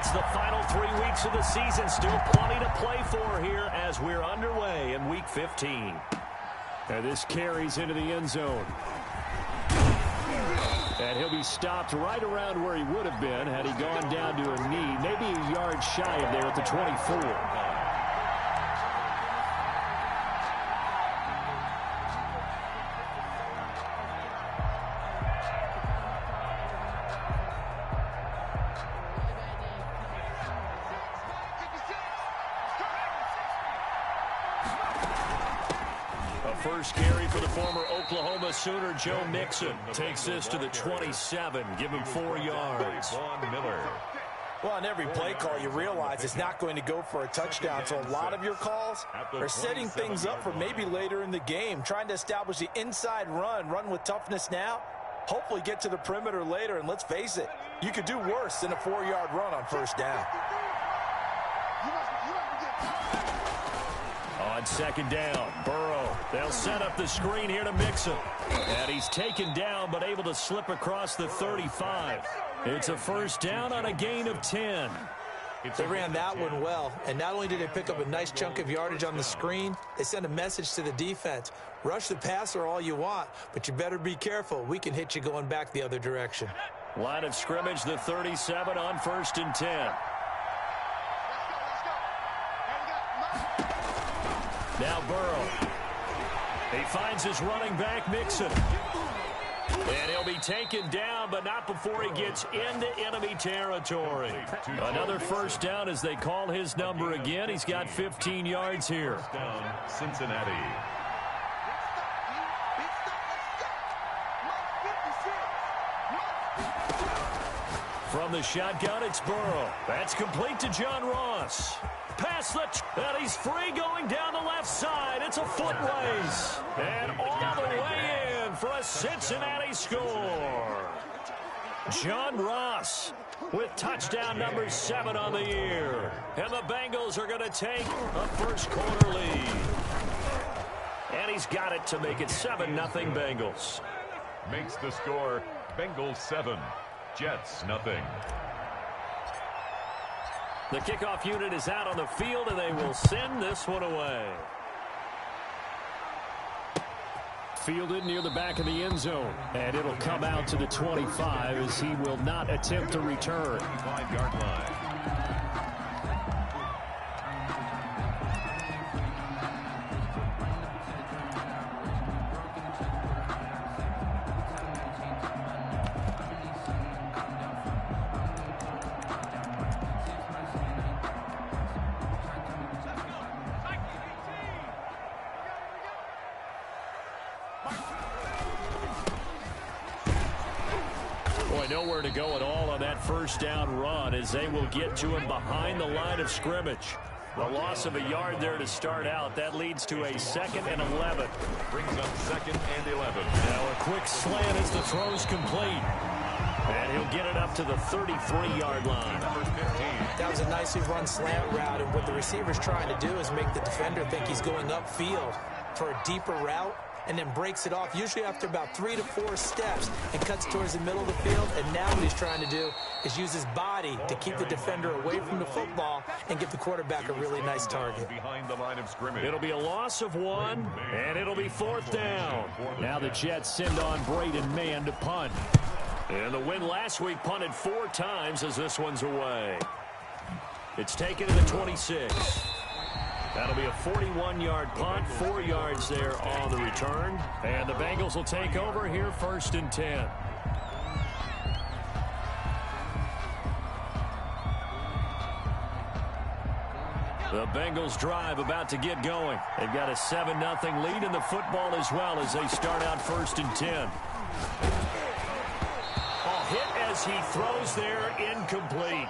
It's the final 3 weeks of the season. Still plenty to play for here as we're underway in Week 15. And this carries into the end zone. And he'll be stopped right around where he would have been had he gone down to a knee. Maybe a yard shy of there at the 24. First carry for the former Oklahoma Sooner, Joe Mixon. Takes this to the 27. Give him 4 yards. Vaughn Miller. Well, on every play call, you realize it's not going to go for a touchdown. So a lot of your calls are setting things up for maybe later in the game, trying to establish the inside run with toughness now, hopefully get to the perimeter later. And let's face it, you could do worse than a 4-yard run on first down. On second down, Burrow. They'll set up the screen here to Mixon. And he's taken down but able to slip across the 35. It's a first down on a gain of 10. They ran that one well, and not only did they pick up a nice chunk of yardage on the screen, they sent a message to the defense. Rush the passer all you want, but you better be careful. We can hit you going back the other direction. Line of scrimmage, the 37 on 1st and 10. Now Burrow. He finds his running back, Mixon. And he'll be taken down, but not before he gets into enemy territory. Another first down as they call his number again. He's got 15 yards here. Down, Cincinnati. From the shotgun, it's Burrow. That's complete to John Ross. Pass and he's free going down the left side. It's a foot race. And all the way in for a Cincinnati score. John Ross with touchdown number 7 on the year. And the Bengals are going to take a first quarter lead. And he's got it to make it 7-0 Bengals. Makes the score Bengals 7, Jets nothing. The kickoff unit is out on the field, and they will send this one away. Fielded near the back of the end zone, and it'll come out to the 25 as he will not attempt to return. 5-yard line. Nowhere to go at all on that first down run as they will get to him behind the line of scrimmage. The loss of a yard there to start out. That leads to a 2nd and 11. Brings up 2nd and 11. Now a quick slant as the throw's complete. And he'll get it up to the 33-yard line. Number 15. That was a nicely run slant route, and what the receiver's trying to do is make the defender think he's going upfield for a deeper route, and then breaks it off, usually after about 3 to 4 steps, and cuts towards the middle of the field. And now what he's trying to do is use his body to keep the defender away from the football and get the quarterback a really nice target. Behind the line of scrimmage. It'll be a loss of 1, and it'll be 4th down. Now the Jets send on Braden Mann to punt. And the win last week punted 4 times as this one's away. It's taken to the 26. That'll be a 41-yard punt, 4 yards there on the return. And the Bengals will take over here 1st and 10. The Bengals drive about to get going. They've got a 7-0 lead in the football as well as they start out 1st and 10. Hit as he throws there, incomplete.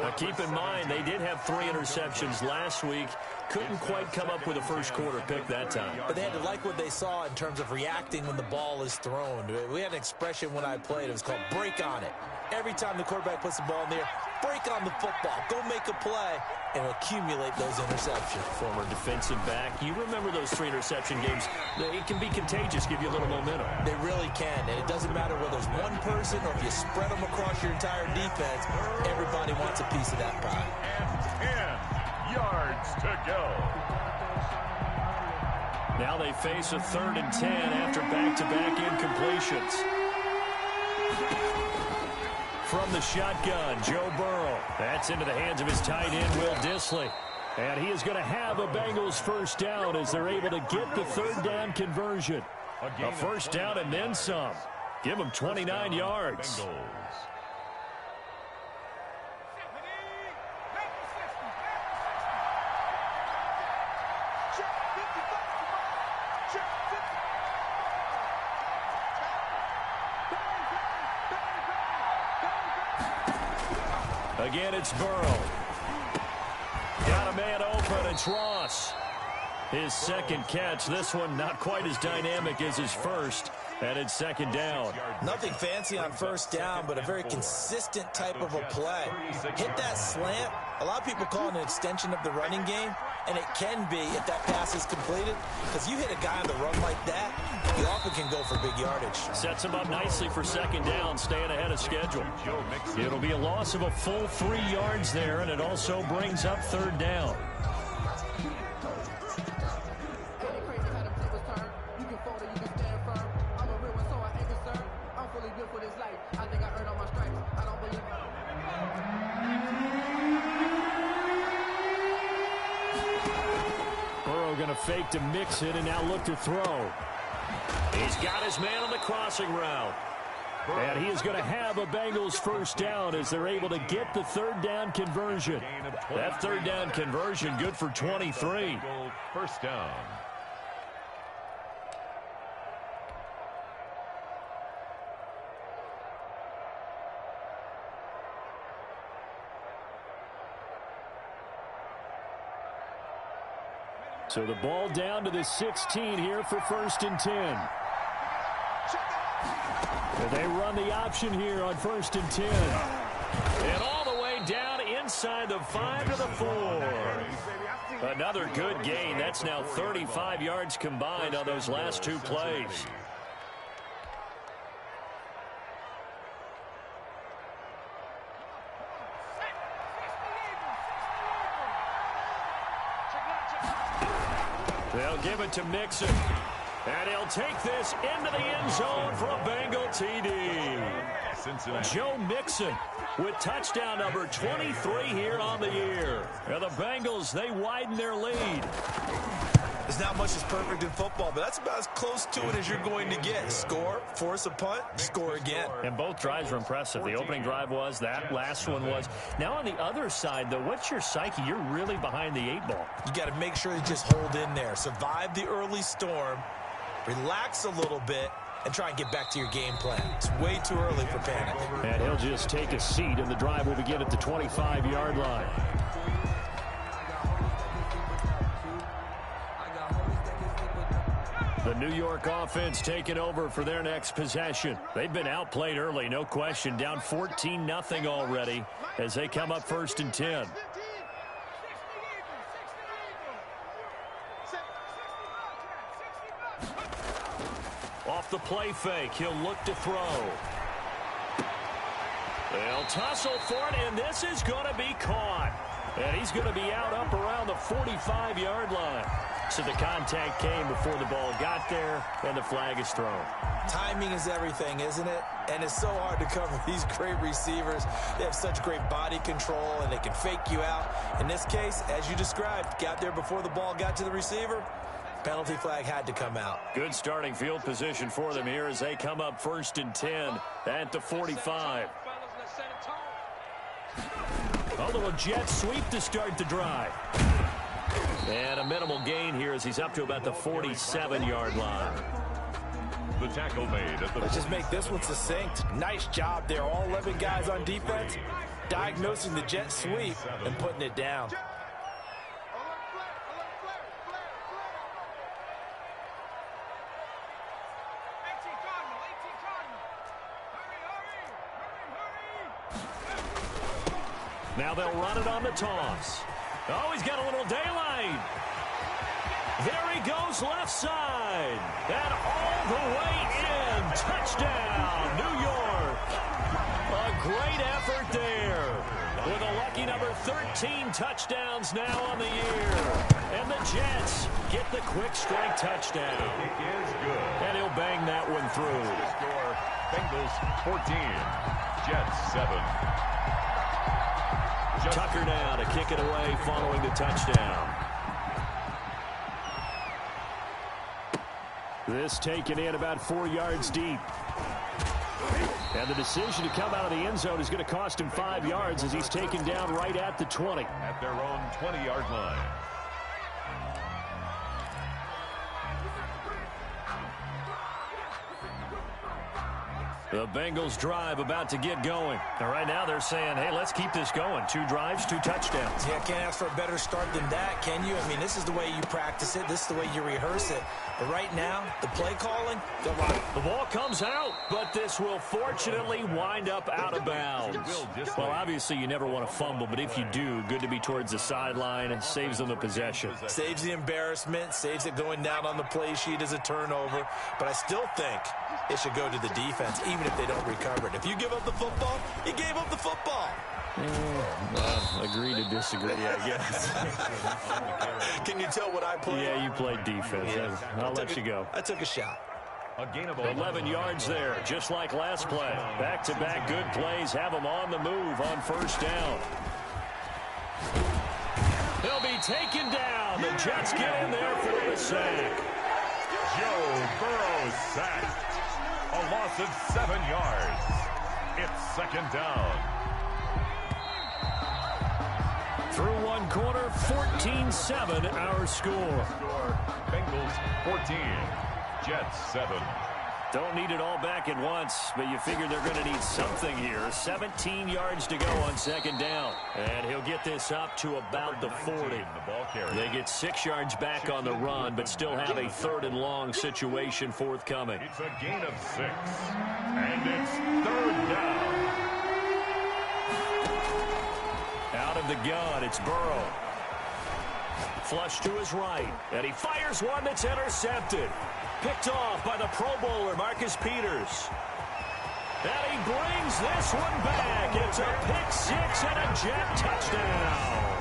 Now keep in mind, they did have 3 interceptions last week. Couldn't quite come up with a first quarter pick that time. But they had to like what they saw in terms of reacting when the ball is thrown. We had an expression when I played. It was called break on it. Every time the quarterback puts the ball in the air, break on the football. Go make a play and accumulate those interceptions. Former defensive back. You remember those 3 interception games. It can be contagious, give you a little momentum. They really can, and it doesn't matter whether it's one person or if you spread them across your entire defense. Everybody Everybody wants a piece of that pie. And 10 yards to go. Now they face a 3rd and 10 after back-to-back incompletions. From the shotgun, Joe Burrow. That's into the hands of his tight end, Will Dissly. And he is going to have a Bengals first down as they're able to get the 3rd down conversion. A first down and then some. Give them 29 yards. Bengals. Again, it's Burrow. Got a man open. It's Ross. His second catch. This one not quite as dynamic as his first. And it's 2nd down. Nothing fancy on first down, but a very consistent type of a play. Hit that slant. A lot of people call it an extension of the running game, and it can be if that pass is completed, because you hit a guy on the run like that, you often can go for big yardage. Sets him up nicely for 2nd down, staying ahead of schedule. It'll be a loss of a full 3 yards there, and it also brings up 3rd down. Going to fake to mix it and now look to throw. He's got his man on the crossing route. And he is going to have a Bengals first down as they're able to get the 3rd down conversion. That 3rd down conversion good for 23. First down. So the ball down to the 16 here for 1st and 10. And they run the option here on 1st and 10. And all the way down inside the 5 to the 4. Another good gain. That's now 35 yards combined on those last 2 plays. They'll give it to Mixon. And he'll take this into the end zone for a Bengal TD. Joe Mixon with touchdown number 23 here on the year. And the Bengals, they widen their lead. There's not much that's perfect in football, but that's about as close to it as you're going to get. Score, force a punt, score again. And both drives were impressive. The opening drive was, that last one was. Now on the other side, though, what's your psyche? You're really behind the 8 ball. You got to make sure you just hold in there. Survive the early storm, relax a little bit, and try and get back to your game plan. It's way too early for panic. And he'll just take a seat, and the drive will begin at the 25-yard line. The New York offense taking over for their next possession. They've been outplayed early, no question. Down 14-0 already as they come up 1st and 10. Off the play fake, he'll look to throw. They'll tussle for it, and this is going to be caught. And he's going to be out up around the 45-yard line. So the contact came before the ball got there, and the flag is thrown. Timing is everything, isn't it? And it's so hard to cover these great receivers. They have such great body control, and they can fake you out. In this case, as you described, got there before the ball got to the receiver. Penalty flag had to come out. Good starting field position for them here as they come up 1st and 10 at the 45. A little jet sweep to start the drive. And a minimal gain here as he's up to about the 47-yard line. The tackle made at the... Let's just make this one succinct. Nice job there. All 11 guys on defense diagnosing the jet sweep and putting it down. Now they'll run it on the toss. Oh, he's got a little daylight. There he goes left side. And all the way in. Touchdown, New York. A great effort there. with a lucky number 13 touchdowns now on the year. And the Jets get the quick strike touchdown. It is good. And he'll bang that one through. Score, Bengals 14, Jets 7. Tucker now to kick it away following the touchdown. This taken in about 4 yards deep. And the decision to come out of the end zone is going to cost him 5 yards as he's taken down right at the 20. At their own 20-yard line. The Bengals drive about to get going. And right now they're saying, hey, let's keep this going. 2 drives, 2 touchdowns. Yeah, can't ask for a better start than that, can you? I mean, this is the way you practice it. This is the way you rehearse it. But right now, the play calling, the ball comes out, but this will fortunately wind up out of bounds. Well, obviously you never want to fumble, but if you do, good to be towards the sideline. It saves them the possession. Saves the embarrassment, saves it going down on the play sheet as a turnover. But I still think it should go to the defense, even if they don't recover it. If you give up the football, you gave up the football. Agree to disagree, I guess. Can you tell what I played? Yeah, you played defense. Yeah. I'll let you go. I took a shot. A gain of 11 yards there, just like last play. Back-to-back good plays have them on the move on first down. They'll be taken down. The Jets get in there for the sack. Joe Burrow sacked. A loss of 7 yards. It's second down. Through one quarter, 14-7 our score. Bengals 14, Jets 7. Don't need it all back at once, but you figure they're going to need something here. 17 yards to go on second down. And he'll get this up to about the 40. They get 6 yards back on the run, but still have a 3rd and long situation forthcoming. It's a gain of 6. And it's 3rd down. Out of the gun, it's Burrow. Flush to his right, and he fires one that's intercepted. Picked off by the Pro Bowler, Marcus Peters. And he brings this one back. It's a pick 6 and a Jet touchdown.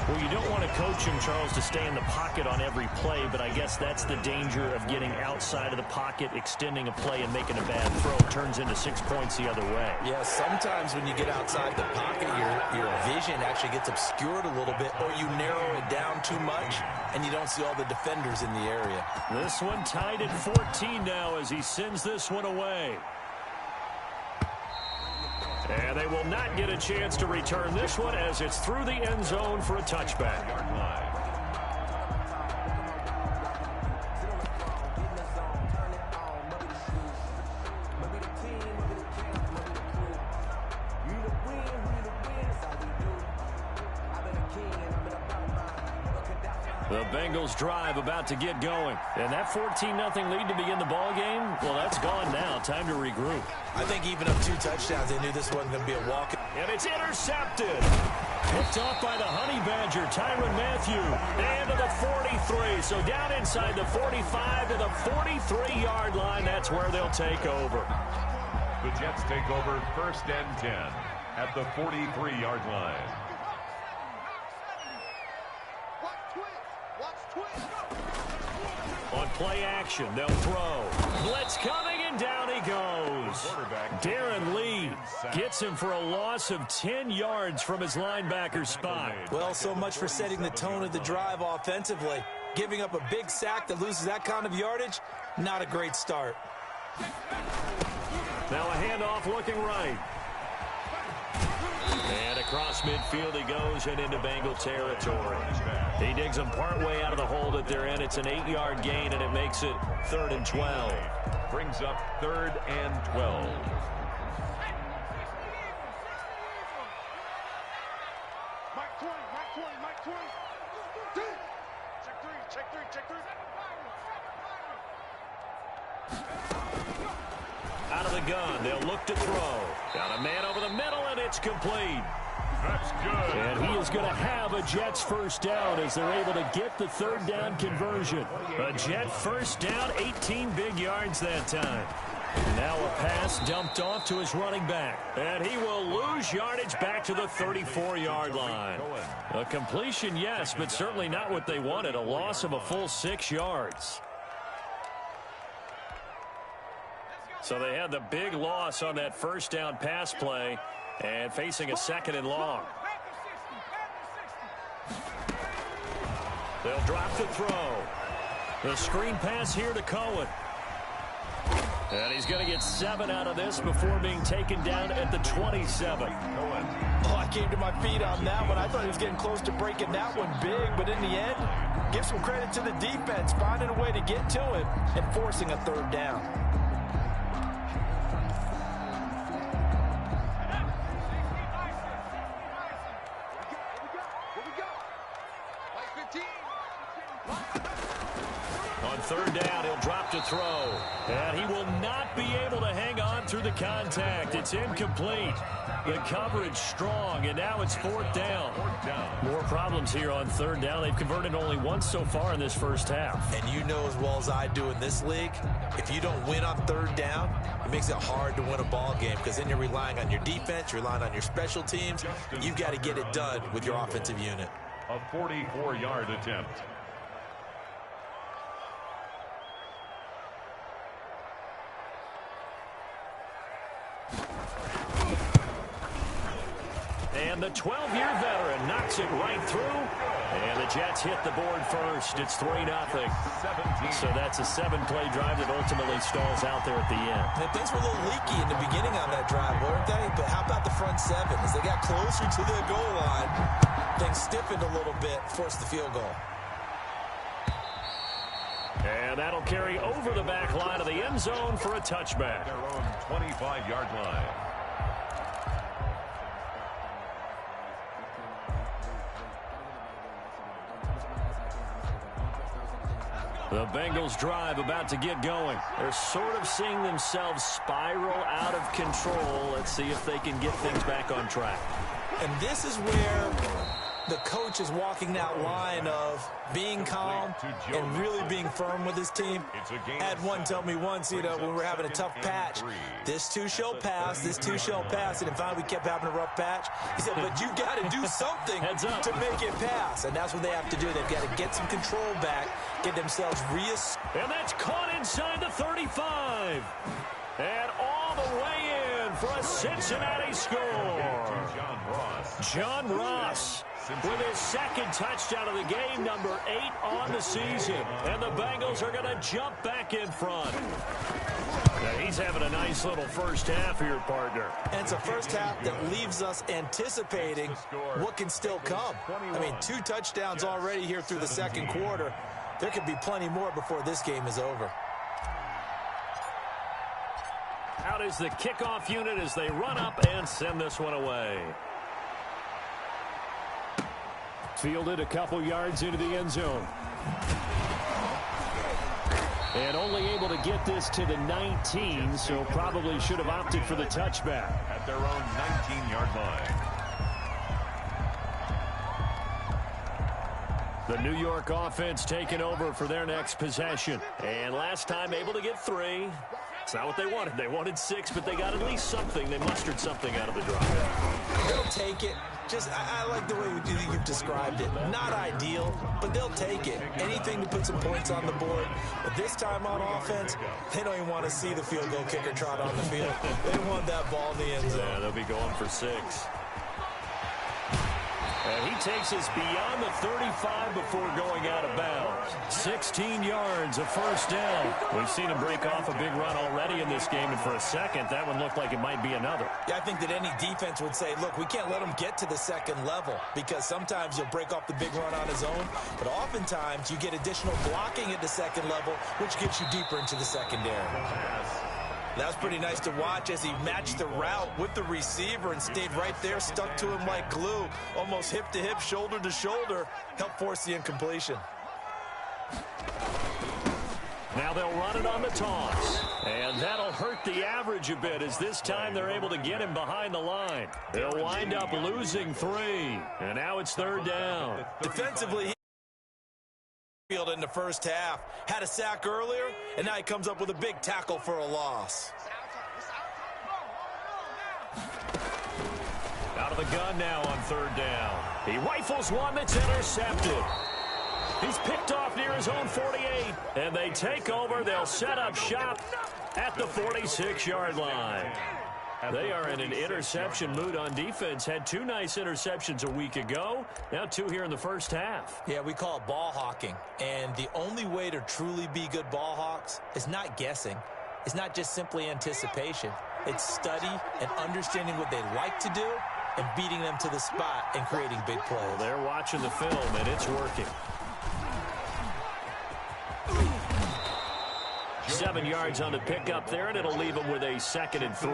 Well, you don't want to coach him, Charles, to stay in the pocket on every play, but I guess that's the danger of getting outside of the pocket, extending a play, and making a bad throw. It turns into 6 points the other way. Yeah, sometimes when you get outside the pocket, your vision actually gets obscured a little bit, or you narrow it down too much, and you don't see all the defenders in the area. This one tied at 14 now as he sends this one away. And they will not get a chance to return this one as it's through the end zone for a touchback. The Bengals drive about to get going. And that 14-0 lead to begin the ball game, well, that's gone now. Time to regroup. I think even up 2 touchdowns, they knew this wasn't going to be a walk. And it's intercepted. Picked off by the Honey Badger, Tyrann Mathieu. And to the 43. So down inside the 45 to the 43-yard line. That's where they'll take over. The Jets take over 1st and 10 at the 43-yard line. On play action, they'll throw. Blitz coming, and down he goes. Darren Lee gets him for a loss of 10 yards from his linebacker spot. Well, so much for setting the tone of the drive offensively. Giving up a big sack that loses that kind of yardage, not a great start. Now a handoff looking right. And across midfield he goes and into Bengal territory. He digs him partway out of the hole that they're in. It's an 8-yard gain, and it makes it 3rd and 12. Brings up 3rd and 12. Mike 20, Mike 20. Check three. Out of the gun, they'll look to throw. Got a man over the middle, and it's complete. That's good. And he is going to have a Jets first down as they're able to get the 3rd down conversion. A Jet first down, 18 big yards that time. Now a pass dumped off to his running back. And he will lose yardage back to the 34-yard line. A completion, yes, but certainly not what they wanted. A loss of a full 6 yards. So they had the big loss on that first down pass play and facing a 2nd and long. They'll drop the throw. The screen pass here to Cohen. And he's going to get 7 out of this before being taken down at the 27. Oh, I came to my feet on that one. I thought he was getting close to breaking that one big, but in the end, give some credit to the defense, finding a way to get to him and forcing a 3rd down. On 3rd down, he'll drop to throw. And he will not be able to hang on through the contact. It's incomplete. The coverage strong, and now it's 4th down. More problems here on 3rd down. They've converted only once so far in this first half. And you know as well as I do in this league, if you don't win on 3rd down, it makes it hard to win a ball game because then you're relying on your defense, you're relying on your special teams. You've got to get it done with your offensive unit. A 44-yard attempt. And the 12-year veteran knocks it right through. And the Jets hit the board first. It's 3-0. So that's a 7-play drive that ultimately stalls out there at the end. And things were a little leaky in the beginning on that drive, weren't they? But how about the front 7? As they got closer to the goal line, things stiffened a little bit, forced the field goal. And that'll carry over the back line of the end zone for a touchback. Their own 25-yard line. The Bengals drive about to get going. They're sort of seeing themselves spiral out of control. Let's see if they can get things back on track. And this is where the coach is walking that line of being calm and really being firm with his team. I had one tell me once, when we were having a tough patch, this too shall pass, this too shall pass. And finally we kept having a rough patch. He said, but you got to do something to make it pass. And that's what they have to do. They've got to get some control back, get themselves reestablished. And that's caught inside the 35. And all the way in for a Cincinnati score. John Ross with his 2nd touchdown of the game, number 8 on the season. And the Bengals are going to jump back in front. Now he's having a nice little first half here, partner. And it's a first half that leaves us anticipating what can still come. I mean, 2 touchdowns already here through the 2nd quarter. There could be plenty more before this game is over. Out is the kickoff unit as they run up and send this one away. Fielded a couple yards into the end zone. And only able to get this to the 19, so probably should have opted for the touchback. At their own 19-yard line. The New York offense taking over for their next possession. And last time able to get 3. It's not what they wanted. They wanted 6, but they got at least something. They mustered something out of the drive. They'll take it. I like the way you've described it. Not ideal, but they'll take it. Anything to put some points on the board. But this time on offense, they don't even want to see the field goal kicker trot on the field. They want that ball in the end zone. Yeah, they'll be going for 6. And he takes us beyond the 35 before going out of bounds. 16 yards, a first down. We've seen him break off a big run already in this game, and for a second, that one looked like it might be another. Yeah, I think that any defense would say, look, we can't let him get to the 2nd level because sometimes he'll break off the big run on his own, but oftentimes you get additional blocking at the 2nd level, which gets you deeper into the secondary. That was pretty nice to watch as he matched the route with the receiver and stayed right there, stuck to him like glue, almost hip to hip, shoulder to shoulder, helped force the incompletion. Now they'll run it on the toss, and that'll hurt the average a bit as this time they're able to get him behind the line. They'll wind up losing 3, and now it's 3rd down. Defensively, in the first half, had a sack earlier, and now he comes up with a big tackle for a loss. The gun now on third down. He rifles one that's intercepted. He's picked off near his own 48. And they take over. They'll set up shop at the 46-yard line. They are in an interception mood on defense. Had 2 nice interceptions a week ago. Now 2 here in the first half. Yeah, we call it ball hawking. And the only way to truly be good ball hawks is not guessing. It's not just simply anticipation. It's study and understanding what they like to do and beating them to the spot and creating big plays. Well, they're watching the film, and it's working. 7 yards on the pickup there, and it'll leave them with a 2nd and 3.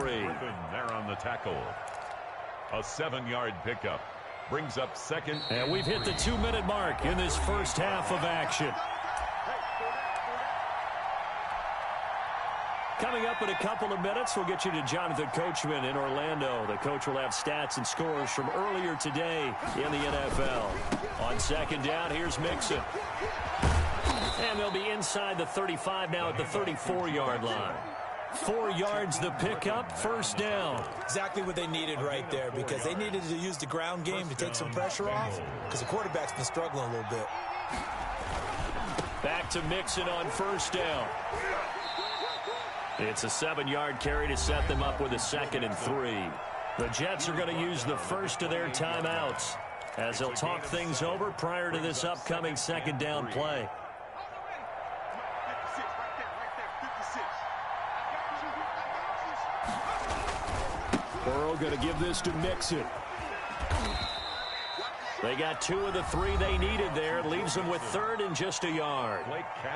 There on the tackle. A 7-yard pickup brings up 2nd. And we've hit the 2-minute mark in this first half of action. Coming up in a couple of minutes, we'll get you to Jonathan Coachman in Orlando. The coach will have stats and scores from earlier today in the NFL. On 2nd down, here's Mixon. And they'll be inside the 35 now at the 34-yard line. 4 yards the pickup, 1st down. Exactly what they needed right there, because they needed to use the ground game to take some pressure off, because the quarterback's been struggling a little bit. Back to Mixon on 1st down. It's a 7-yard carry to set them up with a 2nd and 3. The Jets are going to use the first of their timeouts as they'll talk things over prior to this upcoming 2nd down play. Burrow going to give this to Mixon. They got 2 of the 3 they needed there. Leaves them with 3rd and just a yard.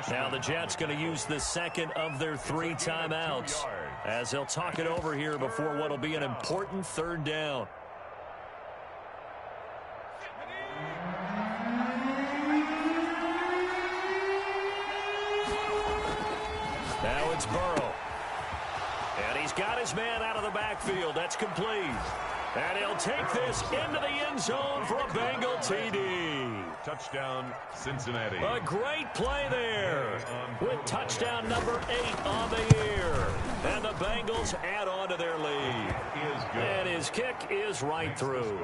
Now the Jets going to use the 2nd of their 3 timeouts as they'll talk it over here before what will be an important 3rd down. Now it's Burrow. And he's got his man out of the backfield. That's complete. And he'll take this into the end zone for a Bengal TD. Touchdown, Cincinnati. A great play there with touchdown number 8 on the year. And the Bengals add on to their lead. Is good. And his kick is right through.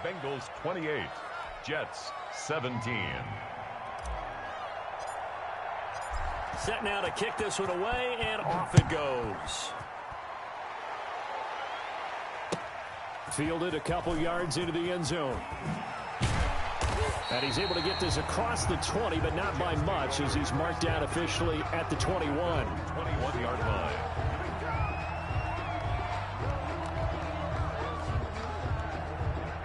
Bengals 28, Jets 17. Set now to kick this one away, and off it goes. Fielded a couple yards into the end zone. And he's able to get this across the 20, but not by much, as he's marked down officially at the 21. 21-yard line.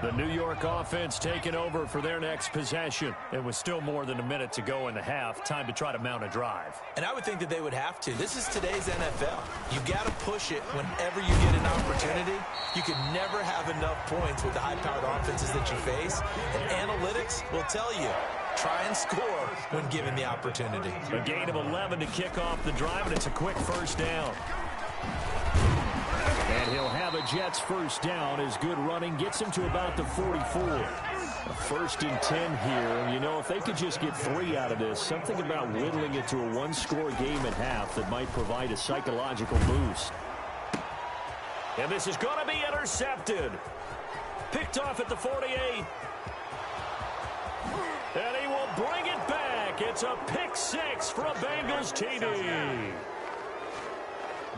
The New York offense taking over for their next possession. It was still more than a minute to go in the half. Time to try to mount a drive. And I would think that they would have to. This is today's NFL. You got to push it whenever you get an opportunity. You can never have enough points with the high-powered offenses that you face. And analytics will tell you, try and score when given the opportunity. A gain of 11 to kick off the drive, and it's a quick 1st down. And he'll have a Jets 1st down. His good running gets him to about the 44. A 1st and 10 here. You know, if they could just get 3 out of this, something about whittling it to a 1-score game at half that might provide a psychological boost. And this is going to be intercepted. Picked off at the 48. And he will bring it back. It's a pick 6 for a Bengals TD.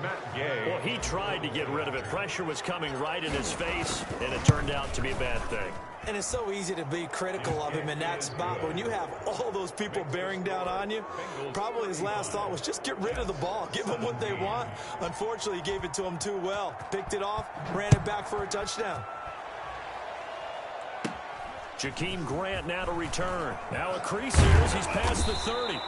Matt Gay. Well, he tried to get rid of it. Pressure was coming right in his face, and it turned out to be a bad thing. And it's so easy to be critical of him in that spot. But when you have all those people bearing down on you, probably his last thought was just get rid of the ball. Give them what they want. Unfortunately, he gave it to them too well. Picked it off, ran it back for a touchdown. Jakeem Grant now to return. Now a crease here as he's past the 30.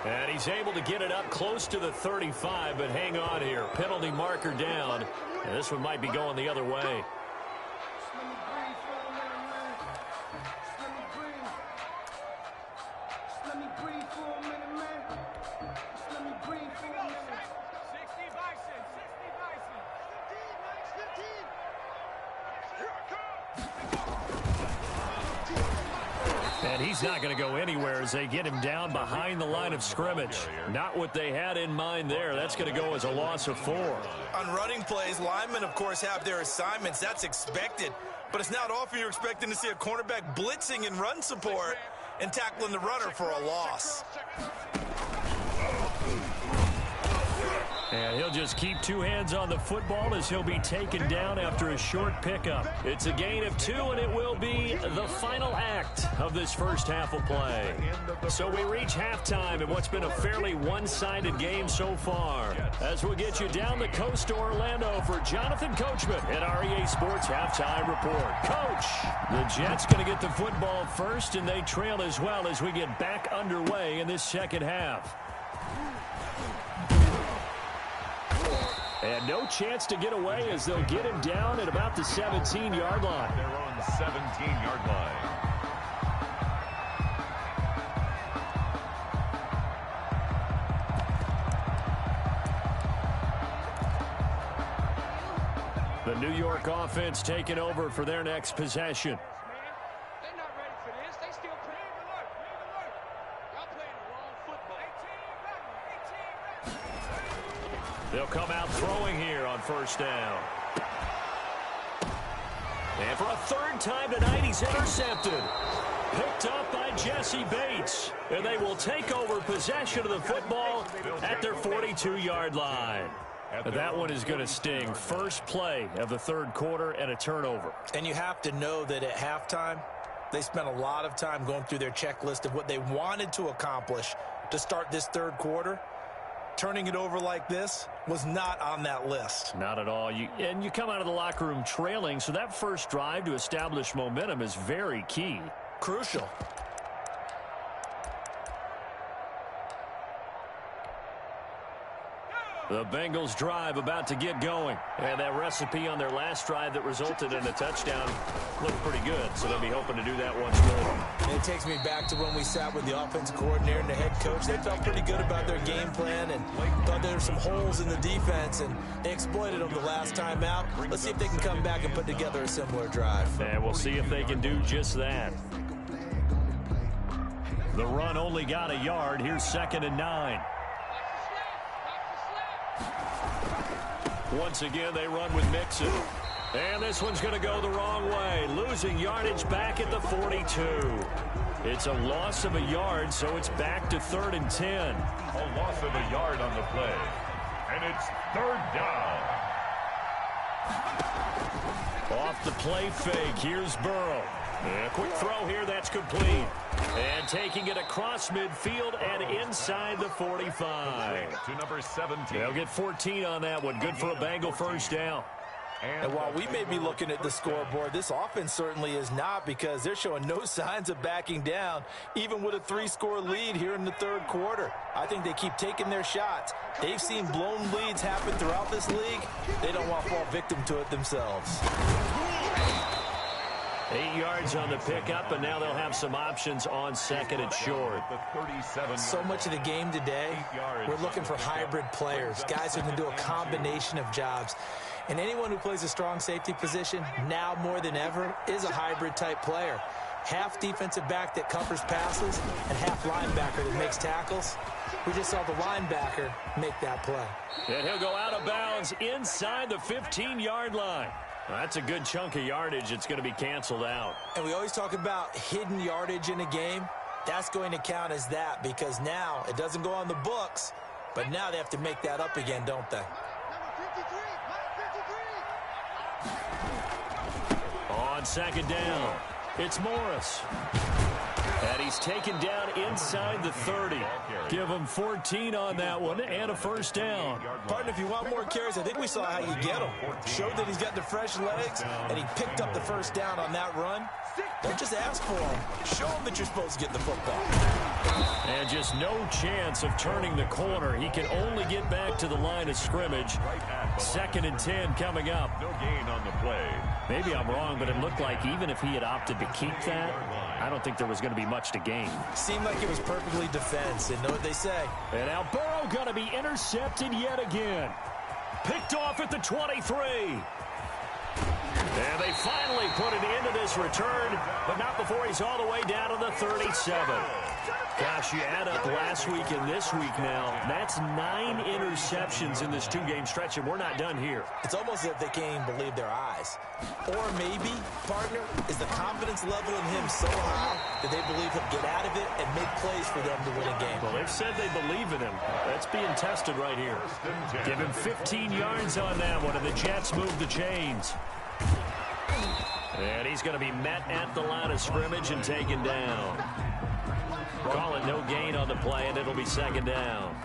And he's able to get it up close to the 35, but hang on here. Penalty marker down. And this one might be going the other way. And he's not going to go anywhere as they get him down behind the line of scrimmage. Not what they had in mind there. That's going to go as a loss of 4. On running plays, linemen, of course, have their assignments. That's expected. But it's not often you're expecting to see a cornerback blitzing in run support and tackling the runner for a loss. And he'll just keep two hands on the football as he'll be taken down after a short pickup. It's a gain of 2, and it will be the final act of this first half of play. So we reach halftime in what's been a fairly one-sided game so far. As we'll get you down the coast to Orlando for Jonathan Coachman at REA Sports Halftime Report. Coach, the Jets going to get the football first, and they trail as well as we get back underway in this second half. And no chance to get away as they'll get him down at about the 17-yard line. They're on the 17-yard line. The New York offense taking over for their next possession. They're not ready for this. They still playing. Y'all playing the wrong football. They'll come out throwing here on first down. And for a third time tonight, he's intercepted. Picked up by Jesse Bates. And they will take over possession of the football at their 42-yard line. That one is going to sting. First play of the third quarter and a turnover. And you have to know that at halftime, they spent a lot of time going through their checklist of what they wanted to accomplish to start this third quarter. Turning it over like this was not on that list. Not at all. And you come out of the locker room trailing, so that first drive to establish momentum is very key. Crucial. The Bengals drive about to get going. And that recipe on their last drive that resulted in a touchdown looked pretty good. So they'll be hoping to do that once more. And it takes me back to when we sat with the offensive coordinator and the head coach. They felt pretty good about their game plan and thought there were some holes in the defense. And they exploited them the last time out. Let's see if they can come back and put together a similar drive. And we'll see if they can do just that. The run only got a yard. Here's 2nd and 9. Once again, they run with Mixon. And this one's going to go the wrong way. Losing yardage back at the 42. It's a loss of a yard, so it's back to 3rd and 10. A loss of a yard on the play. And it's 3rd down. Off the play fake, here's Burrow. And a quick throw here, that's complete. And taking it across midfield and inside the 45. To number 17. They'll get 14 on that one. Good for a Bengal first down. And while we may be looking at the scoreboard, this offense certainly is not, because they're showing no signs of backing down, even with a 3-score lead here in the third quarter. I think they keep taking their shots. They've seen blown leads happen throughout this league. They don't want to fall victim to it themselves. 8 yards on the pickup, and now they'll have some options on 2nd and short. So much of the game today, we're looking for hybrid players, guys who can do a combination of jobs. And anyone who plays a strong safety position, now more than ever, is a hybrid-type player. Half defensive back that covers passes and half linebacker that makes tackles. We just saw the linebacker make that play. And he'll go out of bounds inside the 15-yard line. Well, that's a good chunk of yardage. It's going to be canceled out. And we always talk about hidden yardage in a game. That's going to count as that, because now it doesn't go on the books, but now they have to make that up again, don't they? On 2nd down, it's Morris. And he's taken down inside the 30. Give him 14 on that one and a first down. Partner, if you want more carries, I think we saw how you get him. Showed that he's got the fresh legs, and he picked up the first down on that run. Don't just ask for him. Show him that you're supposed to get the football. And just no chance of turning the corner. He can only get back to the line of scrimmage. 2nd and 10 coming up. No gain on the play. Maybe I'm wrong, but it looked like even if he had opted to keep that, I don't think there was going to be much to gain. Seemed like it was perfectly defense, and know what they say. And now Burrow going to be intercepted yet again. Picked off at the 23. And they finally put an end to this return, but not before he's all the way down to the 37. Gosh, you add up last week and this week now, that's 9 interceptions in this 2-game stretch, and we're not done here. It's almost as if they can't even believe their eyes. Or maybe, partner, is the confidence level in him so high that they believe he'll get out of it and make plays for them to win a game. Well, they've said they believe in him. That's being tested right here. Give him 15 yards on that one, and the Jets move the chains. And he's going to be met at the line of scrimmage and taken down. Call it no gain on the play, and it'll be second down.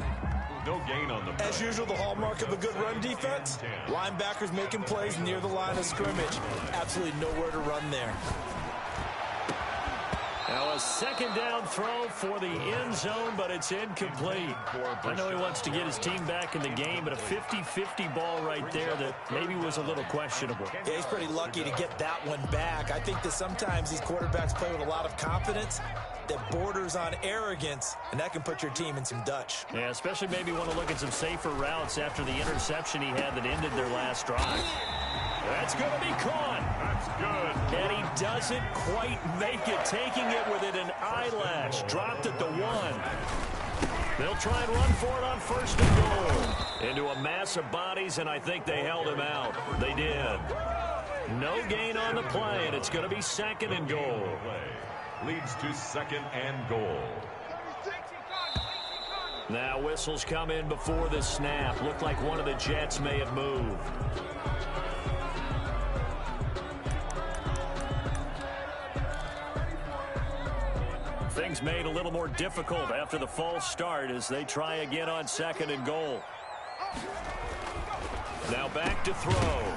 No gain on the play. As usual, the hallmark of a good run defense, linebackers making plays near the line of scrimmage. Absolutely nowhere to run there. Now a second down throw for the end zone, but it's incomplete. I know he wants to get his team back in the game, but a 50-50 ball right there that maybe was a little questionable. Yeah, he's pretty lucky to get that one back. I think that sometimes these quarterbacks play with a lot of confidence that borders on arrogance, and that can put your team in some Dutch. Yeah, especially maybe want to look at some safer routes after the interception he had that ended their last drive. That's going to be caught. That's good. And he doesn't quite make it, taking it within an eyelash. Dropped at the 1. They'll try and run for it on first and goal. Into a mass of bodies, and I think they held him out. They did. No gain on the play, and it's going to be second and goal. Leads to second and goal. Now whistles come in before the snap. Looked like one of the Jets may have moved. Things made a little more difficult after the false start as they try again on second and goal. Now back to throw.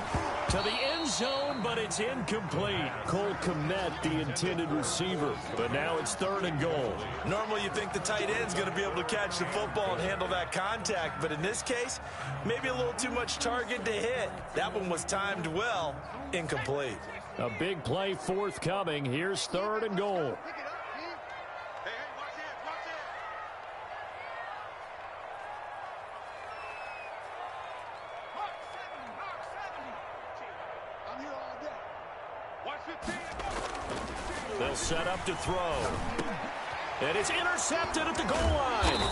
To the end zone, but it's incomplete. Cole Kmet, the intended receiver. But now it's third and goal. Normally you think the tight end's going to be able to catch the football and handle that contact, but in this case, maybe a little too much target to hit. That one was timed well. Incomplete. A big play forthcoming. Here's third and goal. They'll set up to throw. And it's intercepted at the goal line.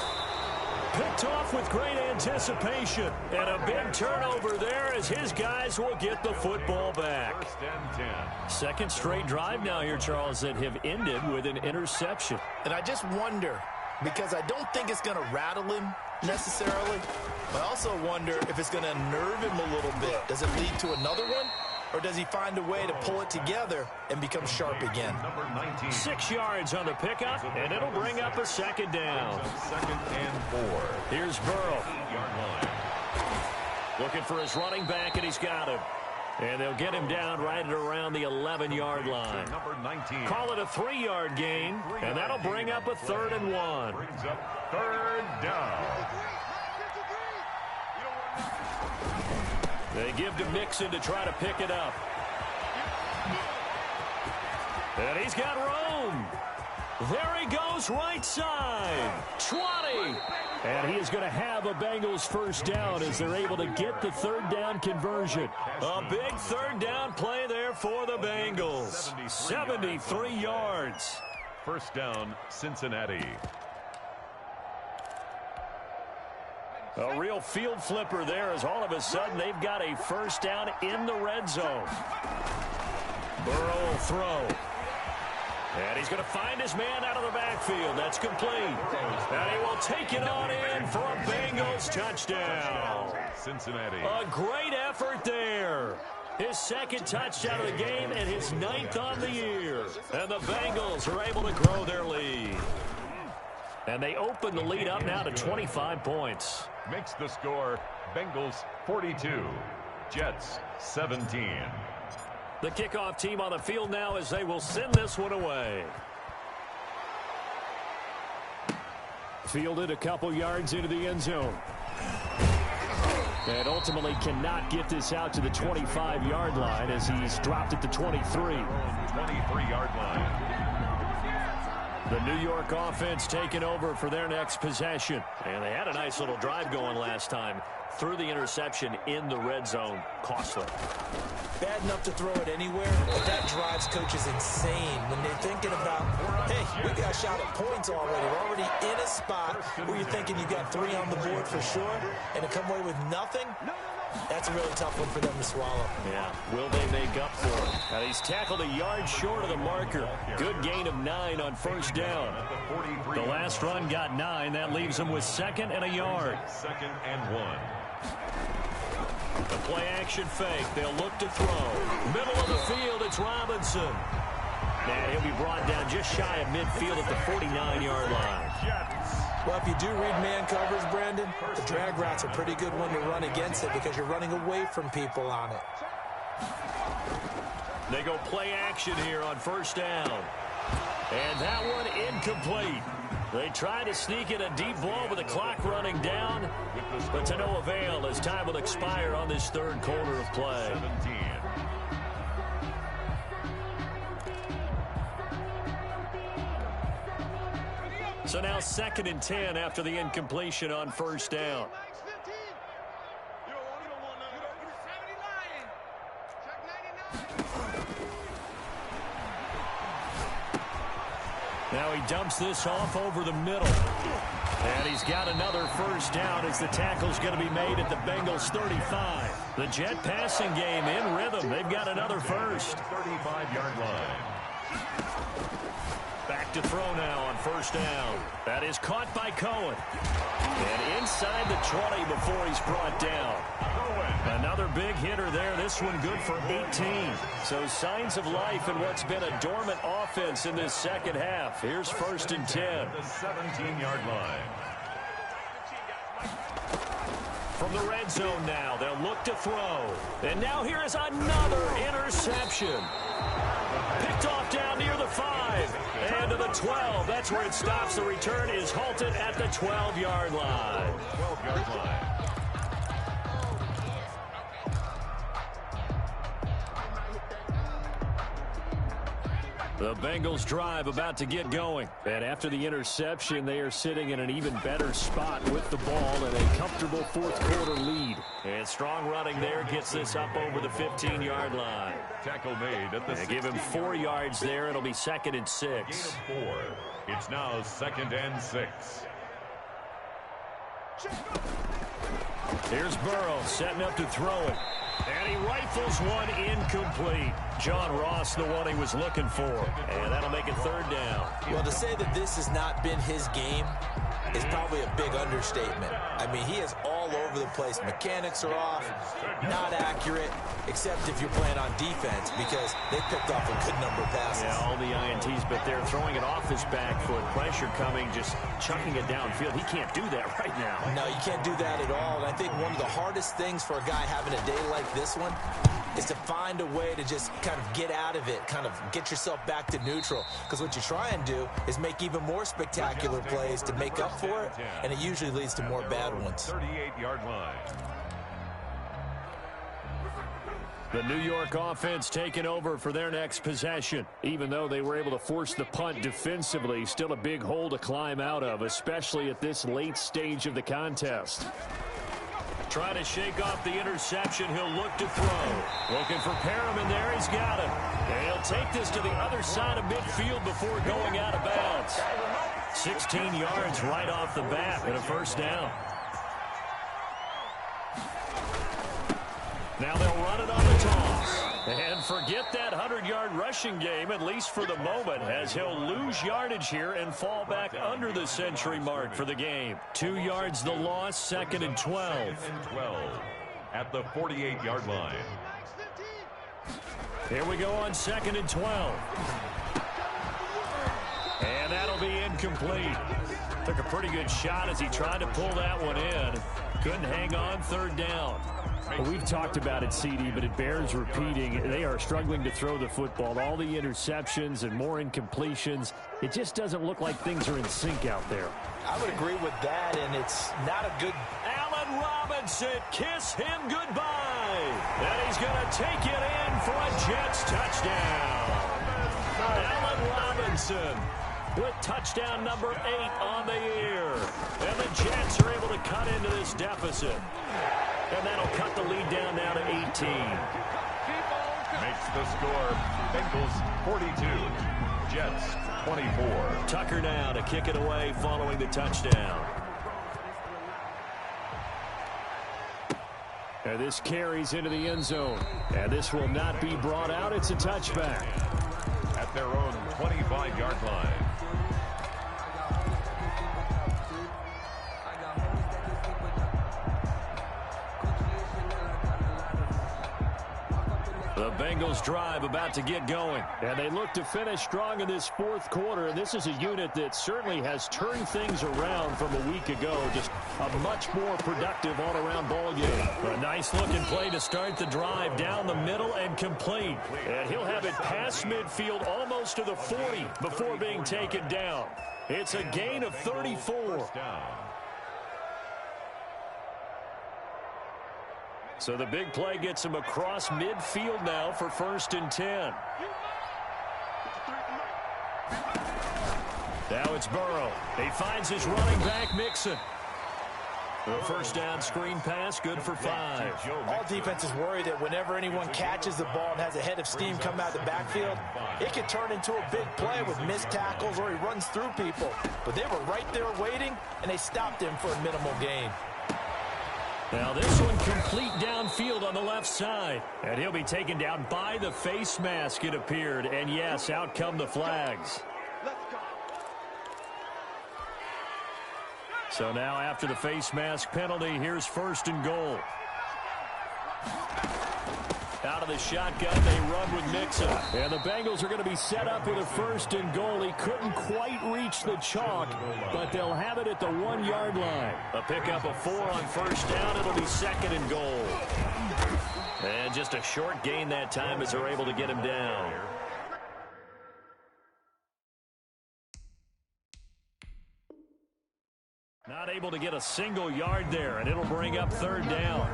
Picked off with great anticipation. And a big turnover there as his guys will get the football back. First and 10. Second straight drive now here, Charles, that have ended with an interception. And I just wonder, because I don't think it's going to rattle him necessarily, but I also wonder if it's going to nerve him a little bit. Does it lead to another one? Or does he find a way to pull it together and become sharp again? Number 19. 6 yards on the pickup, and it'll bring up a second down. Second and 4. Here's Burrow. 8-yard line. Looking for his running back, and he's got him. And they'll get him down right at around the 11-yard line. Number 19. Call it a 3-yard gain, and that'll bring up a third and 1. Brings up third down. They give to Mixon to try to pick it up. And he's got Rome. There he goes, right side. 20. And he is going to have a Bengals first down as they're able to get the third down conversion. A big third down play there for the Bengals. 73 yards. First down, Cincinnati. A real field flipper there as all of a sudden they've got a first down in the red zone. Burrow will throw. And he's going to find his man out of the backfield. That's complete. And he will take it on in for a Bengals touchdown. Cincinnati. A great effort there. His second touchdown of the game and his 9th on the year. And the Bengals are able to grow their lead. And they open the lead up now to 25 points. Makes the score Bengals 42, Jets 17. The kickoff team on the field now as they will send this one away. Fielded a couple yards into the end zone. And ultimately cannot get this out to the 25-yard line as he's dropped at the 23. 23-yard line. The New York offense taking over for their next possession. And they had a nice little drive going last time. threw the interception in the red zone. Costly. Bad enough to throw it anywhere, but that drives coaches insane when they're thinking about, hey, we got a shot at points already. We're already in a spot where you're thinking you got 3 on the board for sure, and to come away with nothing, that's a really tough one for them to swallow. Yeah, will they make up for it? Now he's tackled a yard short of the marker. Good gain of 9 on first down. The last run got 9. That leaves him with 2nd and a yard. 2nd and 1. The play action fake. They'll look to throw. Middle of the field, it's Robinson. And he'll be brought down just shy of midfield at the 49-yard line. Well, if you do read man coverage, Brandon, the drag route's a pretty good one to run against it because you're running away from people on it. They go play action here on first down. And that one incomplete. They try to sneak in a deep ball with the clock running down, but to no avail as time will expire on this third quarter of play. 17. So now 2nd and 10 after the incompletion on first down. Now he dumps this off over the middle. And he's got another first down as the tackle's going to be made at the Bengals 35. The Jet passing game in rhythm. They've got another first. 35-yard line. Back to throw now on first down. That is caught by Cohen. And inside the 20 before he's brought down. Another big hitter there. This one good for 18. So signs of life in what's been a dormant offense in this second half. Here's 1st and 10. The 17-yard line. From the red zone now, they'll look to throw. And now here is another interception. Picked off down near the 5 and to the 12. That's where it stops. The return is halted at the 12-yard line. 12-yard line. The Bengals drive about to get going. And after the interception, they are sitting in an even better spot with the ball and a comfortable fourth quarter lead. And strong running there gets this up over the 15-yard line. Tackle made at the 16. Give him 4 yards there. It'll be 2nd and 6. 4. It's now 2nd and 6. Here's Burrow setting up to throw it. And he rifles one incomplete. John Ross, the one he was looking for. And that'll make it 3rd down. Well, to say that this has not been his game is probably a big understatement. I mean, he is all over the place. Mechanics are off, not accurate, except if you're playing on defense because they picked off a good number of passes. Yeah, all the INTs, but they're throwing it off his back foot. Pressure coming, just chucking it downfield. He can't do that right now. No, you can't do that at all. And I think one of the hardest things for a guy having a day like this one is to find a way to just kind of get out of it, kind of get yourself back to neutral. Because what you try and do is make even more spectacular plays to make up for it, and it usually leads to more bad ones. 38-yard line. The New York offense taking over for their next possession. Even though they were able to force the punt defensively, still a big hole to climb out of, especially at this late stage of the contest. Trying to shake off the interception. He'll look to throw. Looking for Perriman there. He's got it. And he'll take this to the other side of midfield before going out of bounds. 16 yards right off the bat and a first down. Now they'll run it on the toss. And forget that 100-yard rushing game, at least for the moment, as he'll lose yardage here and fall back under the century mark for the game. 2 yards the loss, 2nd and 12. 2nd and 12 at the 48-yard line. Here we go on 2nd and 12. And that'll be incomplete. Took a pretty good shot as he tried to pull that one in. Couldn't hang on, 3rd down. Well, we've talked about it, CD, but it bears repeating. They are struggling to throw the football. All the interceptions and more incompletions. It just doesn't look like things are in sync out there. I would agree with that, and it's not a good... Allen Robinson, kiss him goodbye. And he's going to take it in for a Jets touchdown. Allen Robinson with touchdown number 8 on the year. And the Jets are able to cut into this deficit. And that'll cut the lead down now to 18. Makes the score Bengals 42, Jets 24. Tucker now to kick it away following the touchdown. And this carries into the end zone. And this will not be brought out. It's a touchback. At their own 25-yard line. The Bengals drive about to get going. And they look to finish strong in this fourth quarter. And this is a unit that certainly has turned things around from a week ago. Just a much more productive all-around ball game. A nice-looking play to start the drive down the middle and complete. And he'll have it past midfield almost to the 40 before being taken down. It's a gain of 34. So the big play gets him across midfield now for 1st and 10. Now it's Burrow. He finds his running back, Mixon. The first down screen pass, good for 5. All defenses worry that whenever anyone catches the ball and has a head of steam come out of the backfield, it could turn into a big play with missed tackles or he runs through people. But they were right there waiting, and they stopped him for a minimal gain. Now this one complete downfield on the left side. And he'll be taken down by the face mask, it appeared. And yes, out come the flags. So now after the face mask penalty, here's 1st and goal. Out of the shotgun, they run with Mixon. And the Bengals are going to be set up with a 1st and goal. He couldn't quite reach the chalk, but they'll have it at the 1-yard line. A pickup of 4 on 1st down. It'll be 2nd and goal. And just a short gain that time as they're able to get him down. Not able to get a single yard there, and it'll bring up 3rd down.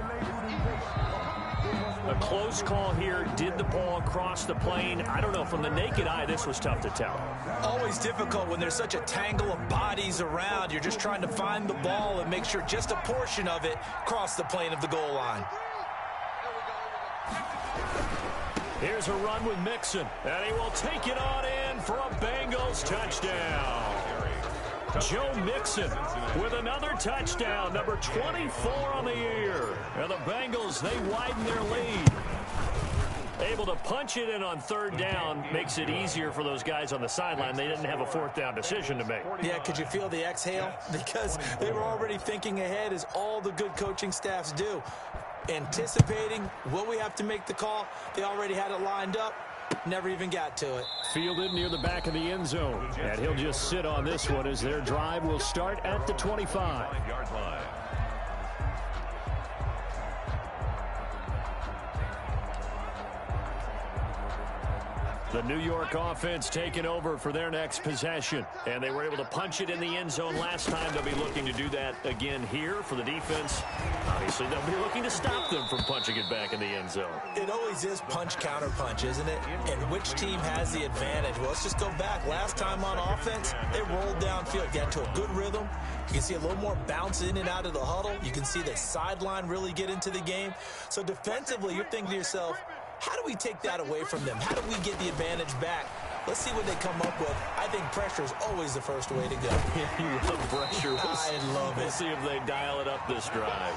A close call here. Did the ball cross the plane? I don't know. From the naked eye, this was tough to tell. Always difficult when there's such a tangle of bodies around. You're just trying to find the ball and make sure just a portion of it crossed the plane of the goal line. Here's a run with Mixon, and he will take it on in for a Bengals touchdown. Joe Mixon with another touchdown, number 24 on the year. And the Bengals, they widen their lead. Able to punch it in on 3rd down makes it easier for those guys on the sideline. They didn't have a 4th down decision to make. Yeah, could you feel the exhale? Because they were already thinking ahead, as all the good coaching staffs do. Anticipating, will we have to make the call? They already had it lined up. Never even got to it. Fielded near the back of the end zone. And he'll just sit on this one as their drive will start at the 25-yard line. The New York offense taking over for their next possession. And they were able to punch it in the end zone last time. They'll be looking to do that again here for the defense. Obviously, they'll be looking to stop them from punching it back in the end zone. It always is punch-counter-punch, isn't it? And which team has the advantage? Well, let's just go back. Last time on offense, they rolled downfield, got to a good rhythm. You can see a little more bounce in and out of the huddle. You can see the sideline really get into the game. So defensively, you're thinking to yourself, how do we take that away from them? How do we get the advantage back? Let's see what they come up with. I think pressure is always the first way to go. You love pressure. I love it. We'll see if they dial it up this drive.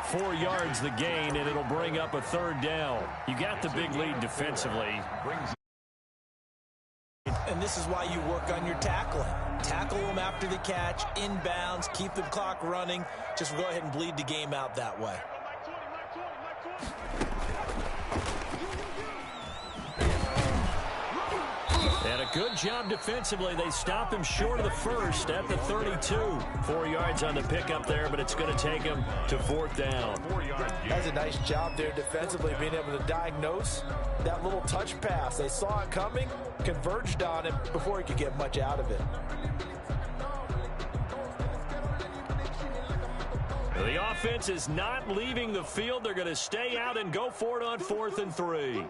4 yards the gain, and it'll bring up a 3rd down. You got the big lead defensively. And this is why you work on your tackling. Tackle them after the catch, inbounds, keep the clock running. Just go ahead and bleed the game out that way. And a good job defensively. They stop him short of the 1st at the 32. 4 yards on the pickup there, but it's going to take him to 4th down. That's a nice job there defensively, being able to diagnose that little touch pass. They saw it coming, converged on him before he could get much out of it. The offense is not leaving the field. They're going to stay out and go for it on 4th and 3.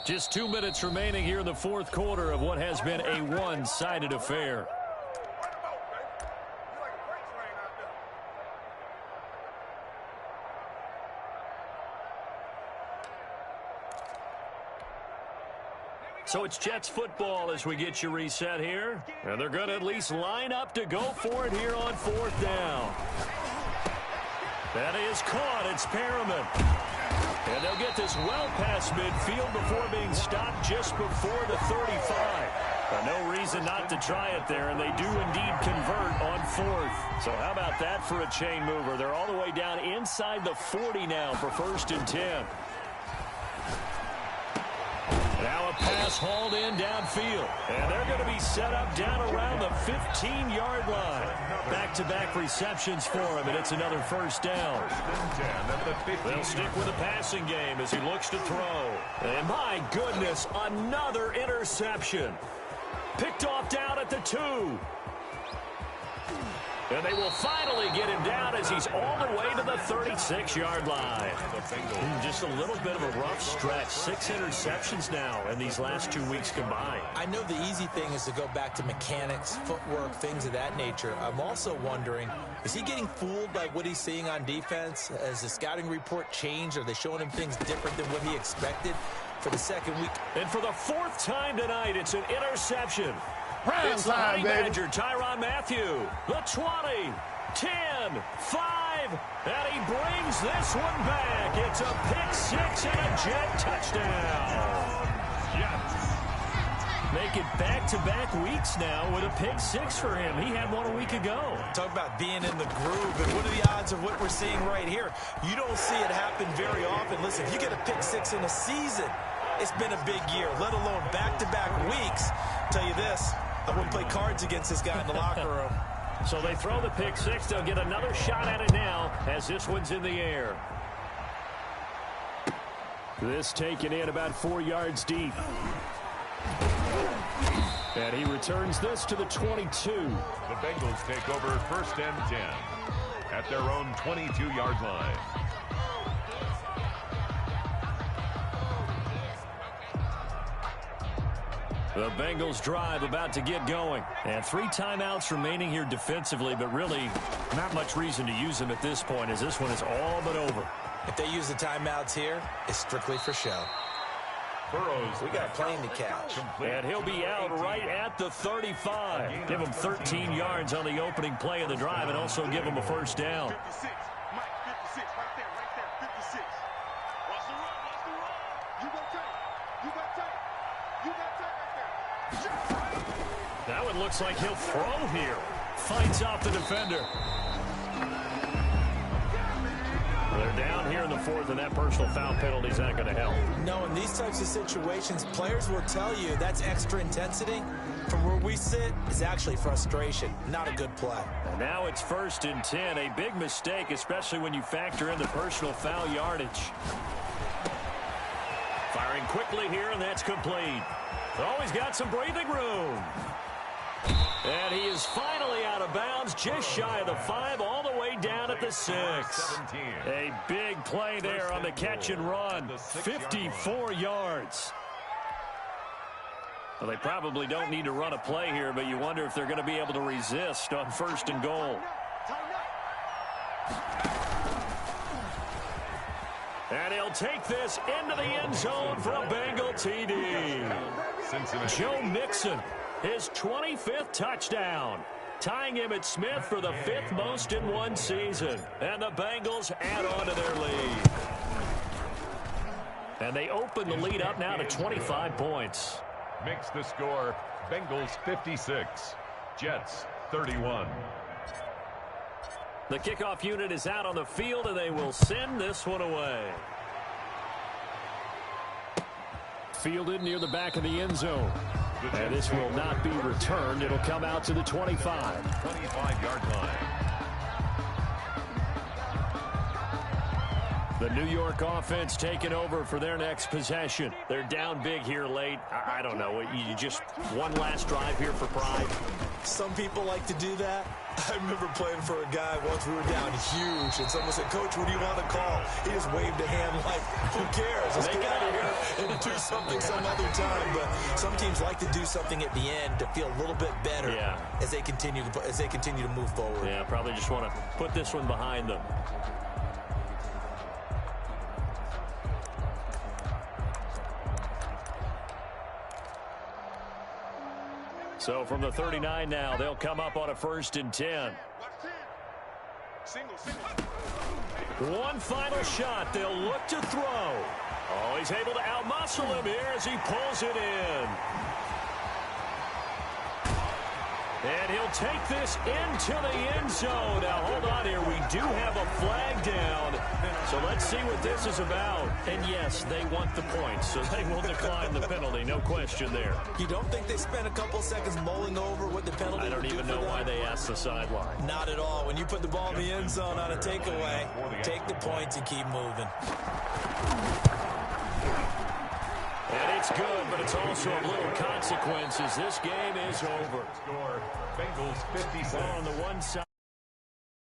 Just 2 minutes remaining here in the fourth quarter of what has been a one-sided affair. So it's Jets football as we get you reset here. And they're going to at least line up to go for it here on fourth down. That is caught. It's Perriman. And they'll get this well past midfield before being stopped just before the 35. No reason not to try it there, and they do indeed convert on fourth. So how about that for a chain mover? They're all the way down inside the 40 now for 1st and 10. Now a pass hauled in downfield. And they're going to be set up down around the 15-yard line. Back-to-back receptions for him, and it's another 1st down. They'll stick with the passing game as he looks to throw. And my goodness, another interception. Picked off down at the 2. And they will finally get him down as he's all the way to the 36-yard line. Just a little bit of a rough stretch. 6 interceptions now in these last 2 weeks combined. I know the easy thing is to go back to mechanics, footwork, things of that nature. I'm also wondering, is he getting fooled by what he's seeing on defense? Has the scouting report changed? Are they showing him things different than what he expected for the second week? And for the 4th time tonight, it's an interception. It's the Honey Badger, Tyrann Mathieu. The 20, 10, 5, and he brings this one back. It's a pick 6 and a Jet touchdown. Jets. Make it back-to-back weeks now with a pick 6 for him. He had one a week ago. Talk about being in the groove, and what are the odds of what we're seeing right here? You don't see it happen very often. Listen, if you get a pick 6 in a season, it's been a big year, let alone back-to-back weeks. I'll tell you this, I wouldn't play cards against this guy in the locker room. So they throw the pick 6. They'll get another shot at it now as this one's in the air. This taken in about 4 yards deep. And he returns this to the 22. The Bengals take over 1st and 10 at their own 22-yard line. The Bengals drive about to get going. And 3 timeouts remaining here defensively, but really not much reason to use them at this point as this one is all but over. If they use the timeouts here, it's strictly for show. Burrows. We got a plane to catch. And he'll be out right at the 35. Give him 13 yards on the opening play of the drive and also give him a 1st down. 56. Mike, 56. Right there. 56. Watch the run. Watch the run. You got tight. You got tight. You got tight right there. That one looks like he'll throw here. Fights off the defender. They're down here in the 4th, and that personal foul penalty is not going to help. No, in these types of situations, players will tell you that's extra intensity. From where we sit, is actually frustration. Not a good play. And now it's 1st and 10. A big mistake, especially when you factor in the personal foul yardage. Firing quickly here, and that's complete. Oh, he's got some breathing room. And he is finally out of bounds, just shy of the 5, all the way down at the 6. 17. A big play there on the catch and run. 54 yards. Well, they probably don't need to run a play here, but you wonder if they're going to be able to resist on 1st and goal. And he'll take this into the end zone for a Bengal TD. Joe Mixon, his 25th touchdown, tying him at Smith for the 5th most in one season. And the Bengals add on to their lead. And they open the lead up now to 25 points. Makes the score Bengals 56, Jets 31. The kickoff unit is out on the field, and they will send this one away. Fielded near the back of the end zone. And this will not be returned. It'll come out to the 25. 25-yard line. The New York offense taking over for their next possession. They're down big here late. I don't know. You just one last drive here for pride. Some people like to do that. I remember playing for a guy once. We were down huge, and someone said, "Coach, what do you want to call?" He just waved a hand like, "Who cares? Let's get out of here." And do something some other time, but some teams like to do something at the end to feel a little bit better as they continue to move forward. Yeah, probably just want to put this one behind them. So from the 39 now, they'll come up on a 1st and 10. One final shot. They'll look to throw. Oh, he's able to outmuscle him here as he pulls it in. And he'll take this into the end zone. Now, hold on here. We do have a flag down. So let's see what this is about. And, yes, they want the points, so they will decline the penalty. No question there. You don't think they spent a couple seconds mulling over what the penalty I don't even know why they asked the sideline. Not at all. When you put the ball in the end zone on a takeaway, take the points and keep moving. And it's good, but it's also of little consequences. This game is over. Score, Bengals 57. On the one side.